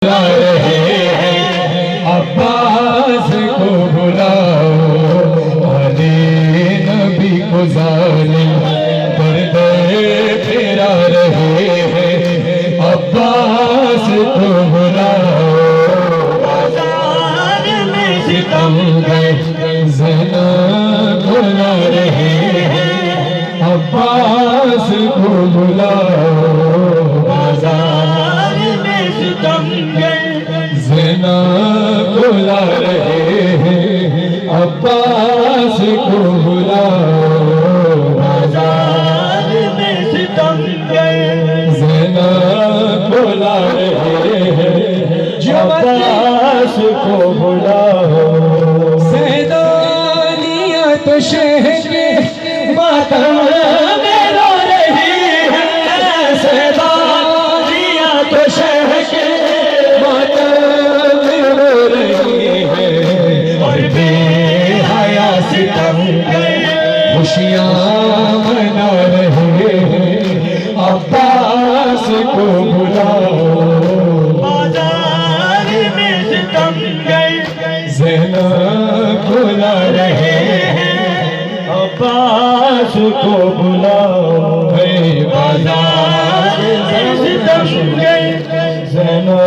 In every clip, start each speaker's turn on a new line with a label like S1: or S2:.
S1: रहे हैं अब्बास को बुलाओ, अली नबी को जालिम पर्दे फिरा रहे हैं अब्बास को बुलाओ, बाजार में सितम गए ज़ना बुला रहे हैं अब्बास को बुलाओ, बाजार में सितम ज़ना बुला रहे हैं अब्बास को बुलाओ, बाजार में सितम ज़ना बुला रहे हैं अब्बास को बुलाओ। ज़ैदानिया तो शहर के मातम में रो रही है, ज़ैदानिया तो शहर के खुशियाँ मना रहे हैं अब्बास को बुलाओ, बाजार में सितम ज़ना बुला रहे हैं अब्बास को बुलाओ, बाजार में सितम ज़ना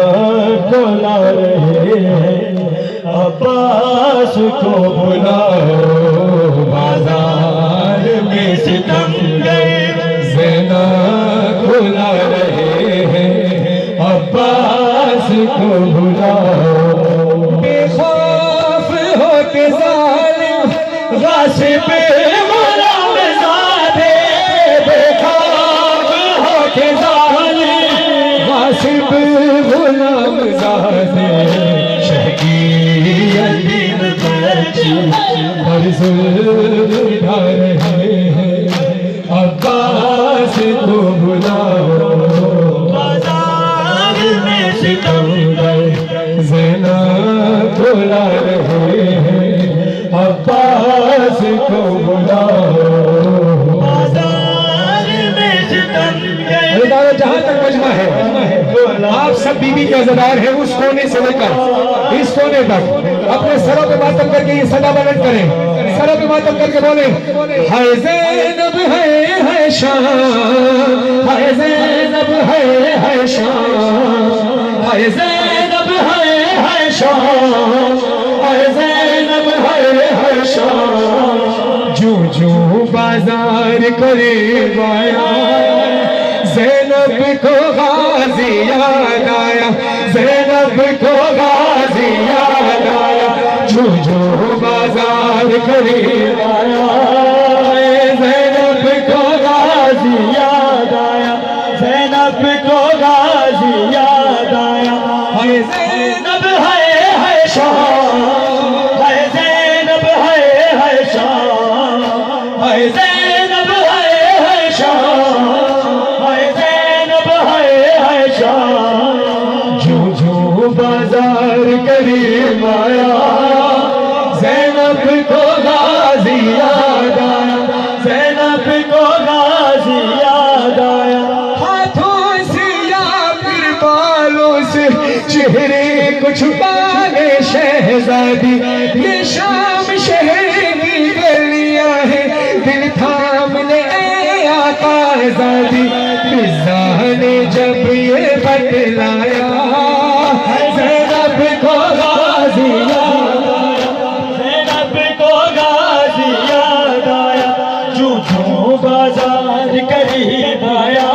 S1: बुला रहे हैं अब्बास को बुलाओ, बाजार में सितम ज़ना बुला रहे हैं अब्बास को बुलाओ। बेखौफ होके ज़ालिम गासिब गुलाम ज़ादे, बेखौफ होके ज़ालिम गासिब गुलाम ज़ादे, उठा रहे हैं अब्बास को बुलाओ, बाजार में सितम ज़ना बुला रहे हैं अब्बास को बुलाओ, बाजार में सितम। जहाँ तक मजमा है आप सब बीबी के अज़ादार हैं, उस कोने से लेकर इस कोने तक अपने सरों पे मातम करके ये सदा बुलंद करें, सरों पे मातम करके बोले हाय ज़ैनब है शान, हाय ज़ैनब है शान, हाय ज़ैनब है शान, हाय ज़ैनब है शान, जो जो बाजार करे गाया ज़ैनब को गाज़ी याद आया, ज़ैनब को गाज़ी याद आया, जो जो बाजार करीब आया ज़ैनब को गाज़ी याद आया, ज़ैनब को गाज़ी याद आया, हाय ज़ैनब है शान, हाय ज़ैनब है शान, हाय ज़ैनब है शान, जो जो बाजार करीब आया ज़ैनब को गाज़ी याद आया, ज़ैनब को गाज़ी याद आया, हाथों से या फिर बालों से चेहरे को छुपाने शहज़ादी, ये शाम शहर की गलियां हैं दिल थामने आका ज़ादी, फिज़ा ने जब ये बतलाया ज़ैनब को गाज़ी याद आया, ज़ैनब को गाज़ी याद आया, जो जो बाजार करीब आया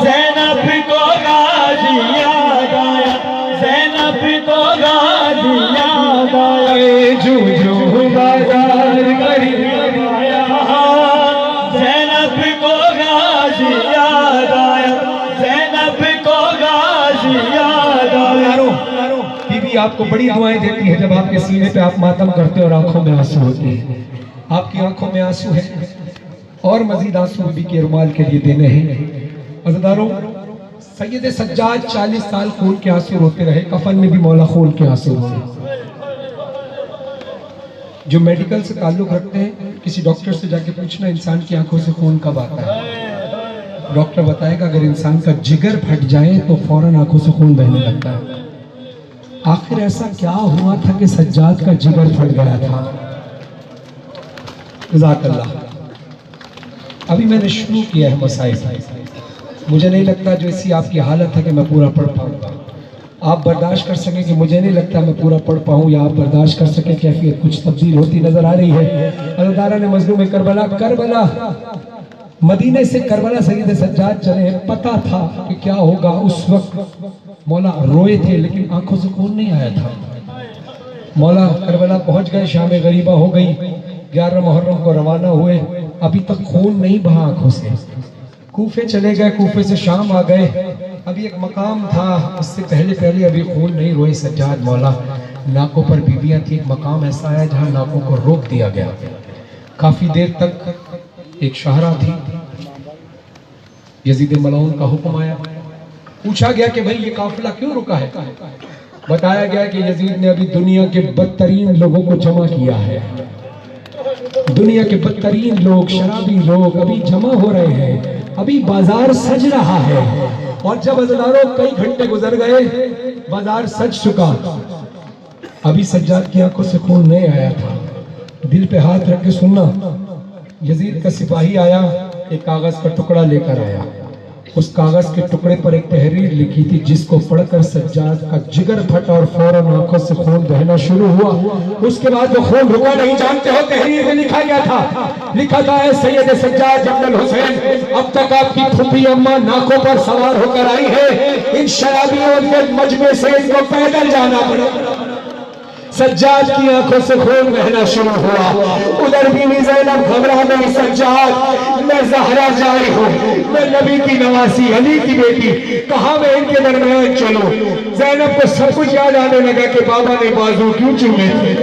S1: ज़ैनब को गाज़ी याद आया, ज़ैनब को गाज़ी याद आया, जो जो बाजार करीब आया ज़ैनब को गाज़ी याद आया, ज़ैनब को गाज़ी याद आया। बीबी आपको बड़ी दुआएं देती है जब आपके सीने पे आप मातम करते और आंखों में आंसू होते हैं, आपकी आंखों में आंसू है और मजीद आंसू बीबी के रुमाल के लिए देने हैं। अज़दारों सैयद सज्जाद 40 साल खून के आंसू रोते रहे, कफन में भी मौला खून के आंसू रोए। जो मेडिकल से ताल्लुक़ रखते हैं किसी डॉक्टर से जाके पूछना इंसान की आंखों से खून कब आता है,
S2: डॉक्टर बताएगा अगर इंसान का जिगर फट जाए तो फौरन आंखों से खून बहने लगता है। आखिर ऐसा क्या हुआ था कि सज्जाद का जिगर फट गया था? जज़ाकल्लाह। अभी मैंने शुरू किया है मसाइल, मुझे नहीं लगता जो ऐसी आपकी हालत है कि मैं पूरा पढ़ पाऊंगा। आप बर्दाश्त कर सकें कि मुझे नहीं लगता मैं पूरा पढ़ पाऊँ, या आप बर्दाश्त कर सकें कैफियत कुछ तब्दील होती नजर आ रही है। अल्लाह ताला ने मजलूम करबला मदीने से करबला सैयद सज्जाद चले, पता था कि क्या होगा। उस वक्त मौला रोए थे लेकिन आंखों से खून नहीं आया था। मौला करबला पहुंच गए, शाम गरीबा हो गई, 11 मुहर्रम को रवाना हुए, अभी तक खून नहीं बहा आंखों से। कूफे चले गए, कूफे से शाम आ गए, अभी एक मकाम था, उससे पहले अभी खून नहीं रोए सज्जाद। मौला नाकों पर बीबियां थी, एक मकाम ऐसा है जहां नाकों को रोक दिया गया। काफी देर तक एक शाहरा थी, यजीद मलऊन का हुक्म आया, पूछा गया कि भाई ये काफिला क्यों रुका है? बताया गया कि यजीद ने अभी दुनिया के बदतरीन लोगों को जमा किया है। दुनिया के बदतरीन लोग, शराबी लोग अभी जमा हो रहे हैं, अभी बाजार सज रहा है। और जब हज़ारों कई घंटे गुजर गए, बाजार सज चुका, अभी सज्जाद की आंखों से खून नहीं आया था। दिल पे हाथ रख के सुनना, यजीद का सिपाही आया, एक कागज का टुकड़ा लेकर आया। उस कागज के टुकड़े पर एक तहरीर लिखी थी, जिसको पढ़कर सज्जाद का जिगर फटा और फौरन आंखों से खून बहना शुरू हुआ। उसके बाद वो खून रुका नहीं। जानते हो तहरीर में लिखा गया था, लिखा था सैयद सज्जाद इब्न हुसैन, अब तक आपकी फूफी अम्मा नाकों पर सवार होकर आई है, इन शराबियों के मजमे से इनको पैदल जाना पड़ा। सज्जाद की आंखों से खून बहना शुरू हुआ। उधर बीवी ज़ैनब घबरा गई, सज्जाद मैं ज़हरा जारी हूँ, मैं नबी की नवासी, अली की बेटी, कहाँ मैं इनके दरमियान चलूं? ज़ैनब को सब कुछ याद आने लगा कि बाबा ने बाजू क्यों चूमे थे।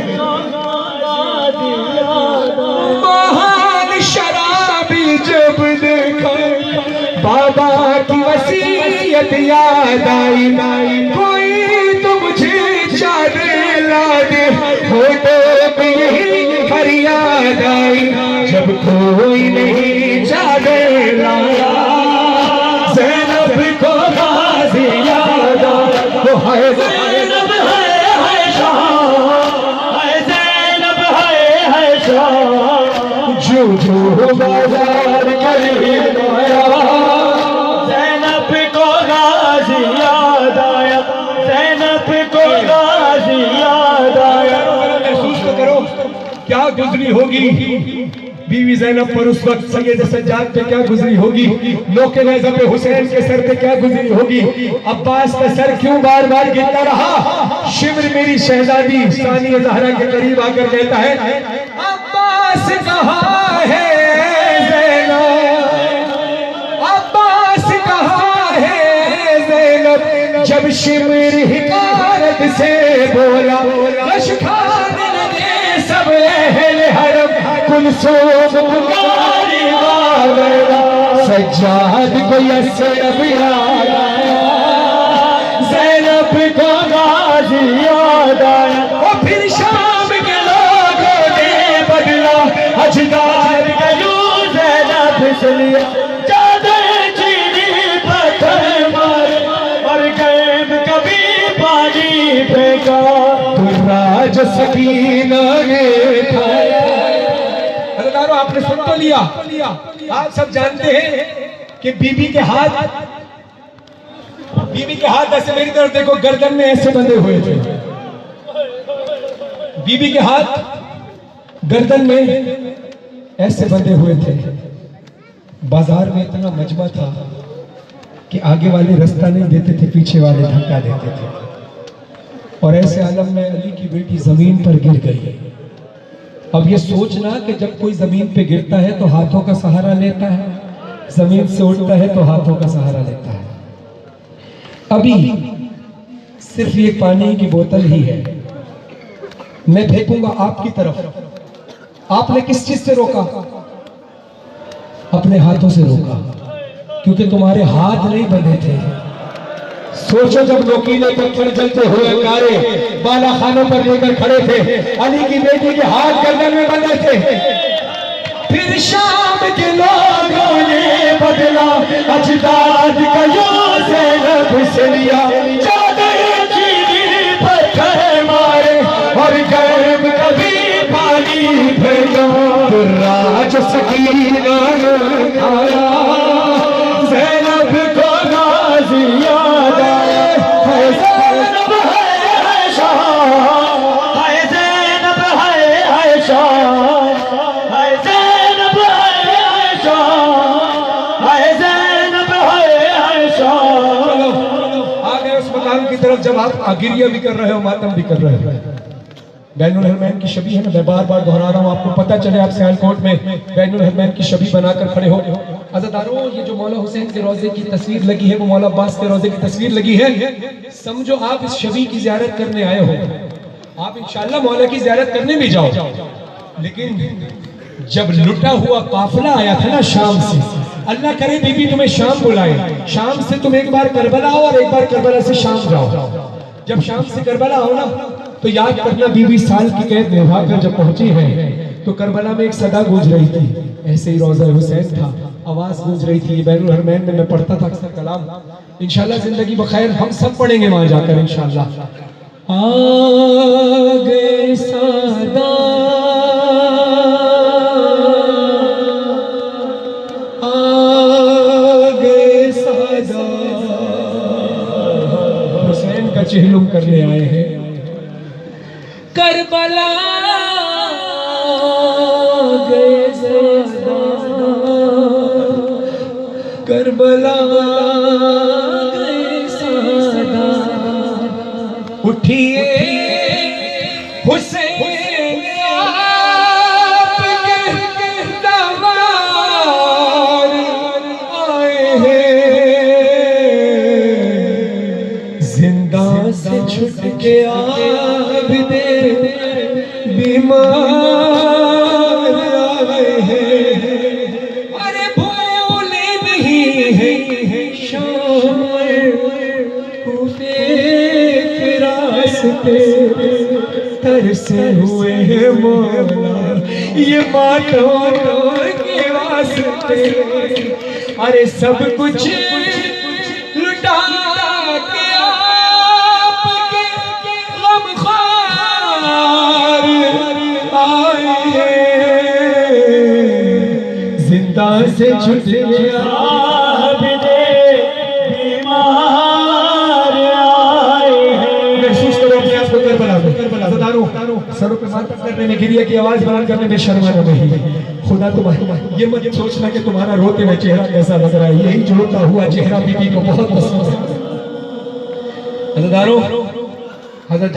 S2: महान शराबी जब देखा बाबा की वसीयत याद आई, कोई तो मुझे चादर ला दे, होठों पे यही फरियाद आई, जब कोई नहीं चादर लाया, ज़ैनब को गाज़ी याद आया। वो हाय ज़ैनब हाय शाह, हाय ज़ैनब हाय शाह, जो बाजार गली आया, ज़ैनब को गाज़ी याद आया, ज़ैनब को गाज़ी याद आया। महसूस तो करो क्या गुजरी होगी बीवी ज़ैनब पर उस वक्त, सैयद सज्जाद पे क्या गुजरी होगी, लोके नज़ब हुसैन के सर पे क्या गुजरी होगी। अब्बास का सर क्यों बार बार गिरता रहा? शिमर मेरी शहजादी सानिया ज़हरा के करीब आकर कहता है, अब्बास कहाँ है ज़ैनब, अब्बास कहाँ है ज़ैनब। जब शिमर हिकारत से बोला, यश खाने लगे सब अहले हरम, कुलसूम पुकारी वाला, सज्जाद को यसरब याद आया, ज़ैनब को गाज़ी याद आया। और फिर शाम के लोगों ने बदला, अजदार का यूं ज़ैनब से लिया, चादर चीनी पत्थर मारे, और गैब कभी पानी फेंका, दुर्राज सकीना ने खाया। आपने सुन तो लिया, आप सब जानते हैं कि बीबी के हाथ ऐसे, मेरी तरफ देखो, गर्दन में ऐसे बंधे हुए थे। बीबी के हाथ गर्दन में ऐसे बंधे हुए थे। बाजार में इतना मजमा था कि आगे वाले रास्ता नहीं देते थे, पीछे वाले धक्का देते थे। और ऐसे आलम में अली की बेटी जमीन पर गिर गई। अब ये सोचना कि जब कोई जमीन पे गिरता है तो हाथों का सहारा लेता है, जमीन से उठता है तो हाथों का सहारा लेता है। अभी सिर्फ ये पानी की बोतल ही है, मैं फेंकूंगा आपकी तरफ। आपने किस चीज से रोका? अपने हाथों से रोका, क्योंकि तुम्हारे हाथ नहीं बंधे थे। सोचो जब नोकीले पत्थर चलते हुए अंगारे बाला खानों पर लेकर खड़े थे, अली की बेटी के हाथ गर्दन में बंधे थे, फिर फिर शाम के लोगों ने बदला अजदाद का यूं ज़ैनब से लिया, चादर चीनी पत्थर मारे और गर्म कभी पानी भेजा, राज सकीना आया ज़ैनब को गाज़ी याद आए, है ज़ैनब है आयशा, है ज़ैनब है आयशा, है ज़ैनब है आयशा, है ज़ैनब है आयशा। आ गए उस मकाम की तरफ जब आप गिरिया भी कर रहे हो, मातम भी कर रहे हो। बैनुल हरमैन की शबी है ना, मैं बार बार दोहरा रहा हूँ, आपको पता चले आप सियालकोट में बैनुल हरमैन की शबी बनाकर खड़े हो। अज़ादारों, ये जो मौला हुसैन के रोजे की तस्वीर लगी है, वो मौला अब्बास के रोजे की तस्वीर लगी है, समझो आप इस शबी की ज़ियारत करने आए हो। आप इंशाअल्लाह मौला की ज़ियारत करने भी जाओ, लेकिन जब लुटा हुआ काफिला आया था ना शाम से, अल्लाह करे बीबी तुम्हें शाम बुलाए, शाम से तुम एक बार करबला आओ और एक बार करबला से शाम जाओ। जब शाम से करबला आओ ना, तो याद करना बीबी साल की कैद निभा कर जब पहुंची है, तो करबला में एक सदा गूंज रही थी, ऐसे ही रोज़ा हुसैन था, आवाज गूंज रही थी। बैनुल हरमैन में मैं पढ़ता था अक्सर कलाम, इंशाल्लाह जिंदगी बखैर हम सब पढ़ेंगे वहां जाकर इंशाल्लाह। आ गए सदा, आ गए सदा, हुसैन का चेहलुम करने आए हैं। करबला गए सदा, करबला गए सदा, उठिए हुसैन आपके दरबार आए हैं, जिंदा से छुट के आबिदे बीमार आए हैं, अरे भूले नहीं है शाम कूफे के रास्ते, तरसे हुए हैं मौला ये मातों के वास्ते, अरे सब कुछ लुटा के आपके गमख्वार आए हैं, जिंदा से छुट गया आबिदे बीमार आए हैं। महसूस करो अपने आप को करबला में, सरों पे मातम करने में, गिरिया की आवाज बुलंद करने में शर्माना नहीं। खुदा तुम्हारा ये मत सोचना कि तुम्हारा रोते हुए चेहरा कैसा लग रहा है, यही जो रोता हुआ चेहरा बीबी को बहुत पसंद है। अज़ादारों, हज़रत